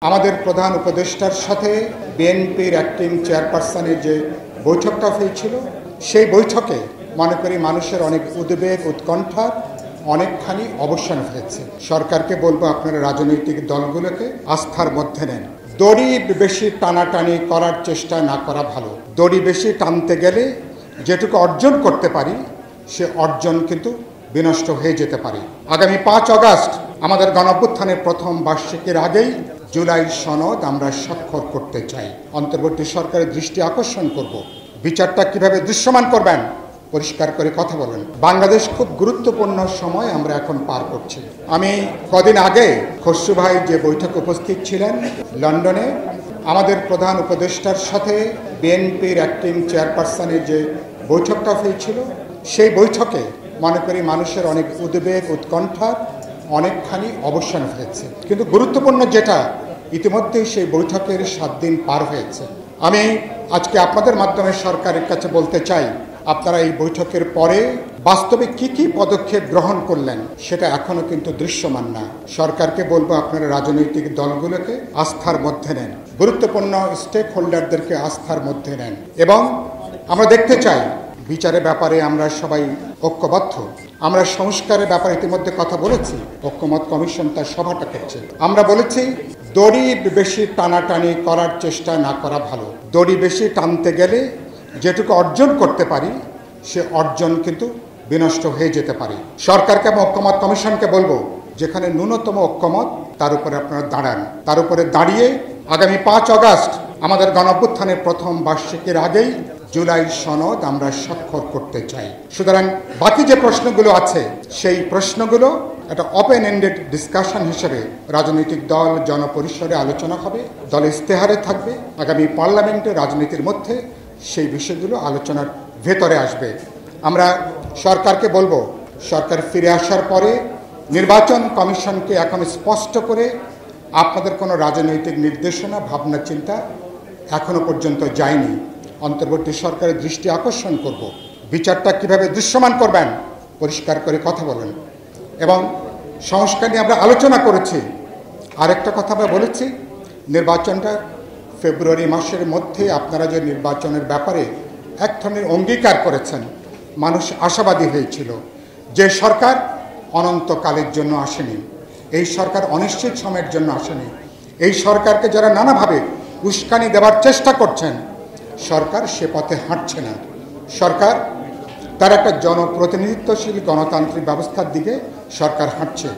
আমাদের প্রধান উপদেষ্টার সাথে বিএনপির অ্যাক্টিং চেয়ারপারসনের যে বৈঠকটা হয়েছিল সেই বৈঠকে মনে করি মানুষের অনেক উদ্বেগ উৎকণ্ঠা অনেকখানি অবসান হয়েছে। সরকারকে বলবো আপনারা রাজনৈতিক দলগুলোকে আস্থার মধ্যে নেন। দড়ি বেশি টানাটানি করার চেষ্টা না করা ভালো। দড়ি বেশি টানতে গেলে যেটুকু অর্জন করতে পারি সে অর্জন কিন্তু বিনষ্ট হয়ে যেতে পারে। আগামী 5 আগস্ট আমাদের গণঅভ্যুত্থানের প্রথম বার্ষিকীর আগেই জুলাই সনদ আমরা স্বাক্ষর করতে চাই। অন্তর্বর্তী সরকারের দৃষ্টি আকর্ষণ করব। বিচারটা কিভাবে দৃশ্যমান করবেন পরিষ্কার করে কথা বলেন। বাংলাদেশ খুব গুরুত্বপূর্ণ সময় আমরা এখন পার করছি। আমি কদিন আগে খসরু ভাই যে বৈঠকে উপস্থিত ছিলেন লন্ডনে, আমাদের প্রধান উপদেষ্টার সাথে বিএনপির অ্যাক্টিং চেয়ারপারসনের যে বৈঠকটা হয়েছিল সেই বৈঠকে মনে করি মানুষের অনেক উদ্বেগ উৎকণ্ঠা অনেকখানি অবসান হয়েছে। কিন্তু গুরুত্বপূর্ণ যেটা ইতিমধ্যেই সেই বৈঠকের 7 দিন পার হয়েছে। আমি আজকে আপনাদের মাধ্যমে সরকারের কাছে বলতে চাই, আপনারা এই বৈঠকের পরে বাস্তবে কি পদক্ষেপ গ্রহণ করলেন সেটা এখনো কিন্তু দৃশ্যমান না। সরকারকে বলবো আপনারা রাজনৈতিক দলগুলোকে আস্থার মধ্যে নেন, গুরুত্বপূর্ণ স্টেক হোল্ডারদেরকে আস্থার মধ্যে নেন এবং আমরা দেখতে চাই বিচারের ব্যাপারে আমরা সবাই ঐক্যবদ্ধ। আমরা সংস্কারের ব্যাপারে ইতিমধ্যে কথা বলেছি, ঐক্যমত কমিশন তার সভাটা করছে। আমরা বলেছি দড়ি বেশি টানাটানি করার চেষ্টা না করা ভালো। দড়ি বেশি টানতে গেলে যেটুকু অর্জন করতে পারি সে অর্জন কিন্তু বিনষ্ট হয়ে যেতে পারে। সরকারকে এবং ঐক্যমত কমিশনকে বলবো যেখানে ন্যূনতম ঐক্যমত তার উপরে আপনারা দাঁড়ান। তার উপরে দাঁড়িয়ে আগামী 5 আগস্ট আমাদের গণঅভ্যুত্থানের প্রথম বার্ষিকীর আগেই জুলাই সনদ আমরা স্বাক্ষর করতে চাই। সুতরাং বাকি যে প্রশ্নগুলো আছে সেই প্রশ্নগুলো একটা ওপেন এন্ডেড ডিসকাশন হিসেবে রাজনৈতিক দল জনপরিসরে আলোচনা হবে, দলের ইস্তেহারে থাকবে। আগামী পার্লামেন্টে রাজনীতির মধ্যে সেই বিষয়গুলো আলোচনার ভেতরে আসবে। আমরা সরকারকে বলবো সরকার ফিরে আসার পরে নির্বাচন কমিশনকে এখন স্পষ্ট করে আপনাদের কোনো রাজনৈতিক নির্দেশনা ভাবনা চিন্তা এখনো পর্যন্ত যায়নি। অন্তর্বর্তী সরকারের দৃষ্টি আকর্ষণ করব। বিচারটা কিভাবে দৃশ্যমান করবেন পরিষ্কার করে কথা বলেন এবং সংস্কার নিয়ে আমরা আলোচনা করেছি। আরেকটা কথা আমরা বলেছি, নির্বাচনটা ফেব্রুয়ারি মাসের মধ্যে আপনারা যে নির্বাচনের ব্যাপারে এক ধরনের অঙ্গীকার করেছেন, মানুষ আশাবাদী হয়েছিল। যে সরকার অনন্তকালের জন্য আসেনি, এই সরকার অনিশ্চিত সময়ের জন্য আসেনি। এই সরকারকে যারা নানাভাবে উস্কানি দেওয়ার চেষ্টা করছেন, সরকার সে পথে হাঁটছে না। সরকার তার একটা জনপ্রতিনিধিত্বশীল গণতান্ত্রিক ব্যবস্থার দিকে সরকার হাঁটছে।